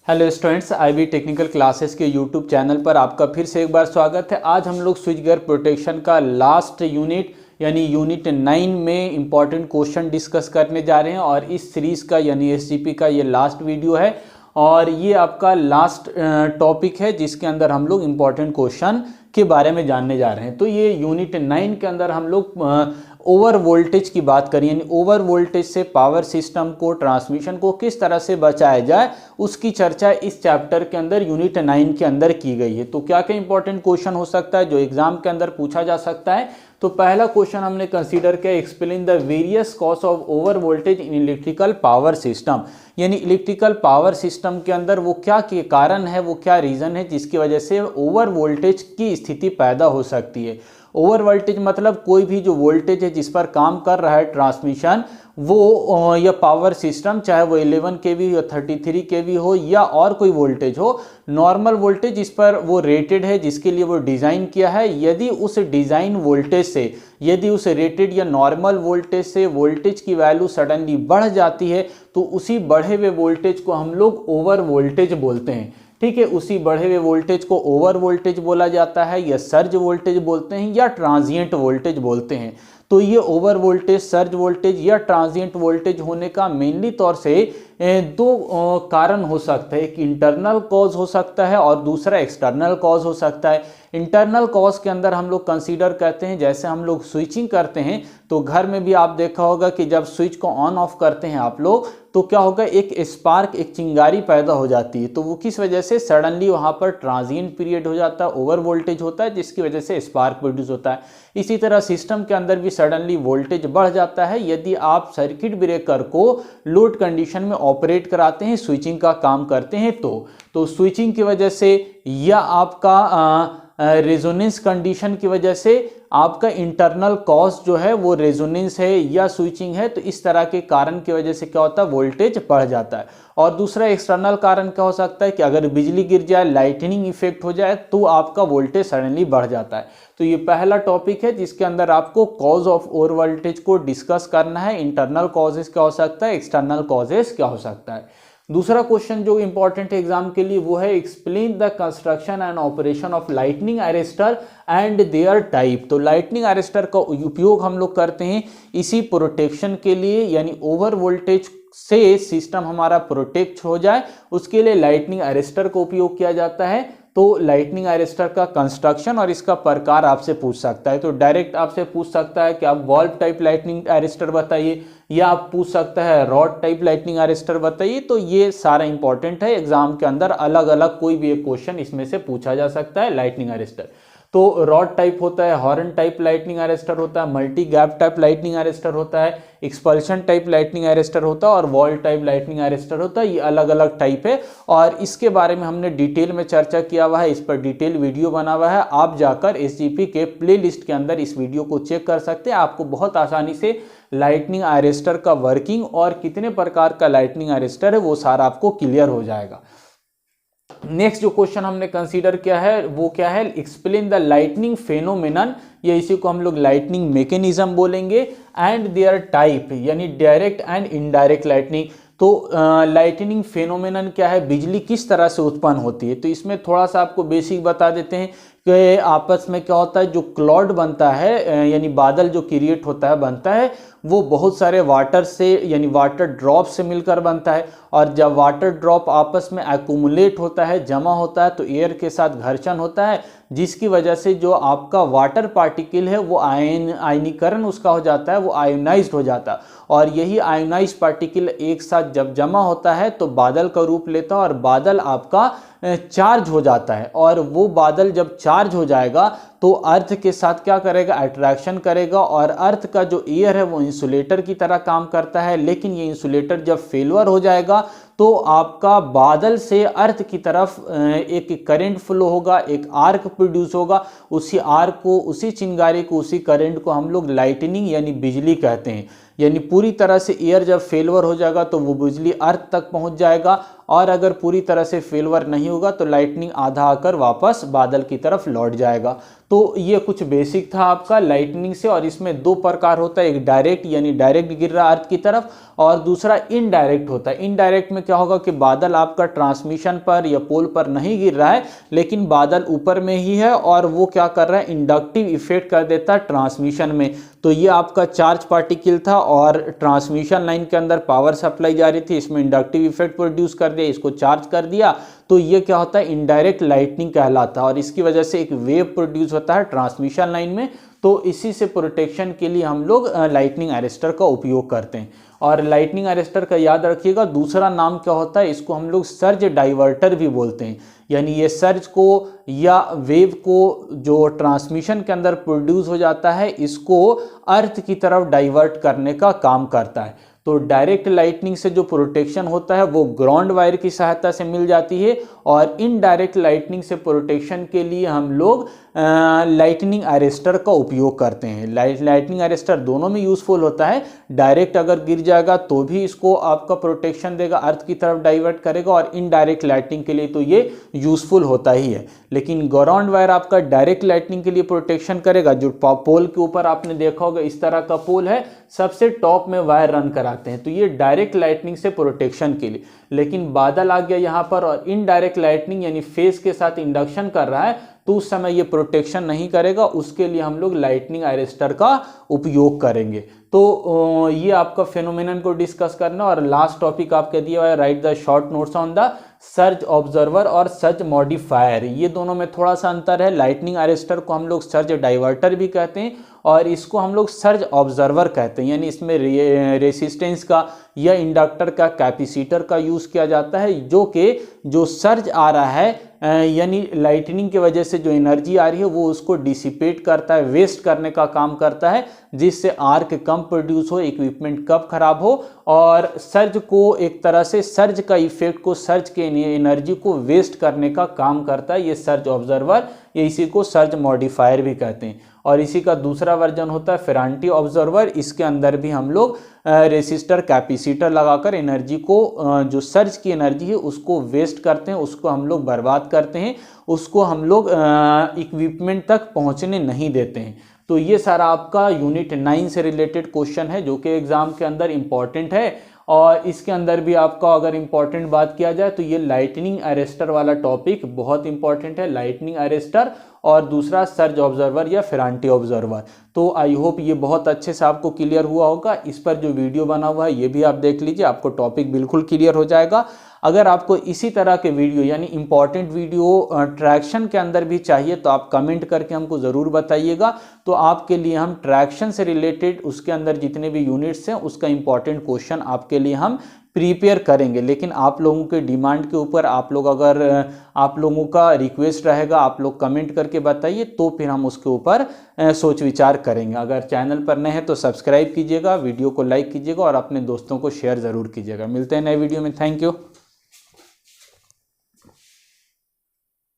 Hello students, IB technical classes के YouTube channel पर आपका फिर से एक बार स्वागत है। आज हम लोग स्विच गियर प्रोटेक्शन का लास्ट यूनिट यानी यूनिट 9 में इंपॉर्टेंट क्वेश्चन डिस्कस करने जा रहे हैं और इस सीरीज़ का यानी एसजीपी का ये लास्ट वीडियो है और ये आपका लास्ट टॉपिक है जिसके अंदर हम लोग इम्पॉर्टेंट क्वेश्चन के बारे में जानने जा रहे हैं। तो ये यूनिट 9 के अंदर हम लोग ओवर वोल्टेज की बात करें, यानी ओवर वोल्टेज से पावर सिस्टम को, ट्रांसमिशन को किस तरह से बचाया जाए, उसकी चर्चा इस चैप्टर के अंदर यूनिट 9 के अंदर की गई है। तो क्या क्या इंपॉर्टेंट क्वेश्चन हो सकता है जो एग्जाम के अंदर पूछा जा सकता है। तो पहला क्वेश्चन हमने कंसीडर किया, explain the various cause of over voltage in electrical power system, यानी इलेक्ट्रिकल पावर सिस्टम के अंदर वो क्या के कारण है, वो क्या रीज़न है जिसकी वजह से ओवर वोल्टेज की स्थिति पैदा हो सकती है। ओवर वोल्टेज मतलब कोई भी जो वोल्टेज है जिस पर काम कर रहा है ट्रांसमिशन वो या पावर सिस्टम, चाहे वो 11 केवी या 33 केवी हो या और कोई वोल्टेज हो, नॉर्मल वोल्टेज जिस पर वो रेटेड है, जिसके लिए वो डिज़ाइन किया है, यदि उस डिज़ाइन वोल्टेज से, यदि उस रेटेड या नॉर्मल वोल्टेज से वोल्टेज की वैल्यू सडनली बढ़ जाती है तो उसी बढ़े हुए वोल्टेज को हम लोग ओवर वोल्टेज बोलते हैं। ठीक है, उसी बढ़े हुए वोल्टेज को ओवर वोल्टेज बोला जाता है या सर्ज वोल्टेज बोलते हैं या ट्रांजिएंट वोल्टेज बोलते हैं। तो ये ओवर वोल्टेज, सर्ज वोल्टेज या ट्रांजिएंट वोल्टेज होने का मेनली तौर से दो कारण हो सकता है। एक इंटरनल कॉज हो सकता है और दूसरा एक्सटर्नल कॉज हो सकता है। इंटरनल कॉज के अंदर हम लोग कंसीडर करते हैं, जैसे हम लोग स्विचिंग करते हैं तो घर में भी आप देखा होगा कि जब स्विच को ऑन ऑफ करते हैं आप लोग तो क्या होगा, एक स्पार्क, एक चिंगारी पैदा हो जाती है। तो वो किस वजह से, सडनली वहाँ पर ट्रांजिएंट पीरियड हो जाता है, ओवर वोल्टेज होता है जिसकी वजह से स्पार्क प्रोड्यूस होता है। इसी तरह सिस्टम के अंदर भी सडनली वोल्टेज बढ़ जाता है यदि आप सर्किट ब्रेकर को लोड कंडीशन में ऑपरेट कराते हैं, स्विचिंग का काम करते हैं तो स्विचिंग की वजह से या आपका रेजोनेंस कंडीशन की वजह से आपका इंटरनल कॉज जो है वो रेजोनेंस है या स्विचिंग है, तो इस तरह के कारण की वजह से क्या होता है, वोल्टेज बढ़ जाता है। और दूसरा एक्सटर्नल कारण क्या हो सकता है कि अगर बिजली गिर जाए, लाइटनिंग इफेक्ट हो जाए तो आपका वोल्टेज सडनली बढ़ जाता है। तो ये पहला टॉपिक है जिसके अंदर आपको कॉज ऑफ ओवर वोल्टेज को डिस्कस करना है। इंटरनल कॉजेस क्या हो सकता है, एक्सटर्नल कॉजेस क्या हो सकता है। दूसरा क्वेश्चन जो इंपॉर्टेंट है एग्जाम के लिए वो है, explain the construction and operation of lightning arrester and their type. तो लाइटनिंग अरेस्टर का उपयोग हम लोग करते हैं इसी प्रोटेक्शन के लिए, यानी ओवर वोल्टेज से सिस्टम हमारा प्रोटेक्ट हो जाए उसके लिए लाइटनिंग अरेस्टर का उपयोग किया जाता है। तो लाइटनिंग अरेस्टर का कंस्ट्रक्शन और इसका प्रकार आपसे पूछ सकता है। तो डायरेक्ट आपसे पूछ सकता है कि आप वॉल्व टाइप लाइटनिंग अरेस्टर बताइए, या आप पूछ सकता है रॉड टाइप लाइटनिंग अरेस्टर बताइए। तो ये सारा इंपॉर्टेंट है, एग्जाम के अंदर अलग अलग कोई भी एक क्वेश्चन इसमें से पूछा जा सकता है। लाइटनिंग अरेस्टर तो रॉड टाइप होता है, हॉर्न टाइप लाइटनिंग अरेस्टर होता है, multi gap type lightning arrester होता है, एक्सपल्शन टाइप लाइटनिंग अरेस्टर होता है और वॉल टाइप लाइटनिंग अरेस्टर होता है। ये अलग अलग टाइप है और इसके बारे में हमने डिटेल में चर्चा किया हुआ है, इस पर डिटेल वीडियो बना हुआ है। आप जाकर एसजीपी के प्लेलिस्ट के अंदर इस वीडियो को चेक कर सकते हैं। आपको बहुत आसानी से लाइटनिंग अरेस्टर का वर्किंग और कितने प्रकार का लाइटनिंग अरेस्टर है वो सारा आपको क्लियर हो जाएगा। नेक्स्ट जो क्वेश्चन हमने कंसीडर किया है वो क्या है, एक्सप्लेन द लाइटनिंग फेनोमेनन, या इसी को हम लोग लाइटनिंग मैकेनिज्म बोलेंगे, एंड देयर टाइप, यानी डायरेक्ट एंड इनडायरेक्ट लाइटनिंग। तो लाइटनिंग फेनोमेनन क्या है, बिजली किस तरह से उत्पन्न होती है। तो इसमें थोड़ा सा आपको बेसिक बता देते हैं कि आपस में क्या होता है, जो क्लाउड बनता है यानी बादल जो क्रिएट होता है, बनता है, वो बहुत सारे वाटर से यानी वाटर ड्रॉप से मिलकर बनता है। और जब वाटर ड्रॉप आपस में एक्यूमुलेट होता है, जमा होता है, तो एयर के साथ घर्षण होता है जिसकी वजह से जो आपका वाटर पार्टिकल है वो आयनीकरण उसका हो जाता है, वो आयोनाइज्ड हो जाता है। और यही आयोनाइज्ड पार्टिकल एक साथ जब जमा होता है तो बादल का रूप लेता है और बादल आपका चार्ज हो जाता है। और वो बादल जब चार्ज हो जाएगा तो अर्थ के साथ क्या करेगा, अट्रैक्शन करेगा और अर्थ का जो एयर है वो इंसुलेटर की तरह काम करता है। लेकिन ये इंसुलेटर जब फेलवर हो जाएगा तो आपका बादल से अर्थ की तरफ एक करंट फ्लो होगा, एक आर्क प्रोड्यूस होगा। उसी आर्क को, उसी चिंगारी को, उसी करंट को हम लोग लाइटनिंग यानी बिजली कहते हैं। यानी पूरी तरह से एयर जब फेलवर हो जाएगा तो वो बिजली अर्थ तक पहुंच जाएगा और अगर पूरी तरह से फेलवर नहीं होगा तो लाइटनिंग आधा आकर वापस बादल की तरफ लौट जाएगा। तो ये कुछ बेसिक था आपका लाइटनिंग से। और इसमें दो प्रकार होता है, एक डायरेक्ट यानी डायरेक्ट गिर रहा अर्थ की तरफ, और दूसरा इनडायरेक्ट होता है। इनडायरेक्ट में क्या होगा कि बादल आपका ट्रांसमिशन पर या पोल पर नहीं गिर रहा है, लेकिन बादल ऊपर में ही है और वो क्या कर रहा है, इंडक्टिव इफेक्ट कर देता है ट्रांसमिशन में। तो ये आपका चार्ज पार्टिकल था और ट्रांसमिशन लाइन के अंदर पावर सप्लाई जा रही थी, इसमें इंडक्टिव इफेक्ट प्रोड्यूस कर दिया, इसको चार्ज कर दिया। तो ये क्या होता है, इनडायरेक्ट लाइटनिंग कहलाता है और इसकी वजह से एक वेव प्रोड्यूस होता है ट्रांसमिशन लाइन में। तो इसी से प्रोटेक्शन के लिए हम लोग लाइटनिंग अरेस्टर का उपयोग करते हैं। और लाइटनिंग अरेस्टर का याद रखिएगा दूसरा नाम क्या होता है, इसको हम लोग सर्ज डाइवर्टर भी बोलते हैं। यानी ये सर्ज को या वेव को जो ट्रांसमिशन के अंदर प्रोड्यूस हो जाता है, इसको अर्थ की तरफ डाइवर्ट करने का काम करता है। तो डायरेक्ट लाइटनिंग से जो प्रोटेक्शन होता है वो ग्राउंड वायर की सहायता से मिल जाती है, और इनडायरेक्ट लाइटनिंग से प्रोटेक्शन के लिए हम लोग लाइटनिंग अरेस्टर का उपयोग करते हैं। लाइटनिंग अरेस्टर दोनों में यूज़फुल होता है। डायरेक्ट अगर गिर जाएगा तो भी इसको आपका प्रोटेक्शन देगा, अर्थ की तरफ डाइवर्ट करेगा, और इनडायरेक्ट लाइटनिंग के लिए तो ये यूज़फुल होता ही है। लेकिन ग्राउंड वायर आपका डायरेक्ट लाइटनिंग के लिए प्रोटेक्शन करेगा। जो पोल के ऊपर आपने देखा होगा इस तरह का पोल है, सबसे टॉप में वायर रन कराते हैं, तो ये डायरेक्ट लाइटनिंग से प्रोटेक्शन के लिए। लेकिन बादल आ गया यहाँ पर और इनडायरेक्ट लाइटनिंग यानी फेस के साथ इंडक्शन कर रहा है, तो उस समय ये प्रोटेक्शन नहीं करेगा, उसके लिए हम लोग लाइटनिंग अरेस्टर का उपयोग करेंगे। तो ये आपका फेनोमेनन को डिस्कस करना। और लास्ट टॉपिक आपके दिया हुआ है, right the short notes on the surge observer और सर्ज मॉडिफायर। ये दोनों में थोड़ा सा अंतर है। लाइटनिंग अरेस्टर को हम लोग सर्ज डाइवर्टर भी कहते हैं और इसको हम लोग सर्ज ऑब्जर्वर कहते हैं। यानी इसमें रेसिस्टेंस का या इंडक्टर का कैपेसिटर का यूज़ किया जाता है, जो कि जो सर्ज आ रहा है यानी लाइटनिंग की वजह से जो एनर्जी आ रही है वो उसको डिसिपेट करता है, वेस्ट करने का काम करता है, जिससे आर्क कम प्रोड्यूस हो, इक्विपमेंट कब खराब हो, और सर्ज को एक तरह से सर्ज का इफेक्ट को, सर्ज के एनर्जी को वेस्ट करने का काम करता है ये सर्ज ऑब्जर्वर। ये इसी को सर्ज मॉडिफायर भी कहते हैं। और इसी का दूसरा वर्जन होता है फेरांटी ऑब्जर्वर। इसके अंदर भी हम लोग रेसिस्टर कैपेसिटर लगाकर एनर्जी को, जो सर्ज की एनर्जी है उसको वेस्ट करते हैं, उसको हम लोग बर्बाद करते हैं, उसको हम लोग इक्विपमेंट तक पहुंचने नहीं देते हैं। तो ये सारा आपका यूनिट 9 से रिलेटेड क्वेश्चन है जो कि एग्जाम के अंदर इंपॉर्टेंट है। और इसके अंदर भी आपका अगर इंपॉर्टेंट बात किया जाए तो ये लाइटनिंग अरेस्टर वाला टॉपिक बहुत इंपॉर्टेंट है, लाइटनिंग अरेस्टर, और दूसरा सर्ज ऑब्जर्वर या फेरांटी ऑब्जर्वर। तो आई होप ये बहुत अच्छे से आपको क्लियर हुआ होगा। इस पर जो वीडियो बना हुआ है ये भी आप देख लीजिए, आपको टॉपिक बिल्कुल क्लियर हो जाएगा। अगर आपको इसी तरह के वीडियो यानी इंपॉर्टेंट वीडियो ट्रैक्शन के अंदर भी चाहिए तो आप कमेंट करके हमको ज़रूर बताइएगा। तो आपके लिए हम ट्रैक्शन से रिलेटेड उसके अंदर जितने भी यूनिट्स हैं उसका इंपॉर्टेंट क्वेश्चन आपके लिए हम प्रिपेयर करेंगे। लेकिन आप लोगों के डिमांड के ऊपर, आप लोग अगर आप लोगों का रिक्वेस्ट रहेगा, आप लोग कमेंट करके बताइए, तो फिर हम उसके ऊपर सोच विचार करेंगे। अगर चैनल पर नए हैं तो सब्सक्राइब कीजिएगा, वीडियो को लाइक कीजिएगा और अपने दोस्तों को शेयर ज़रूर कीजिएगा। मिलते हैं नए वीडियो में। Thank you.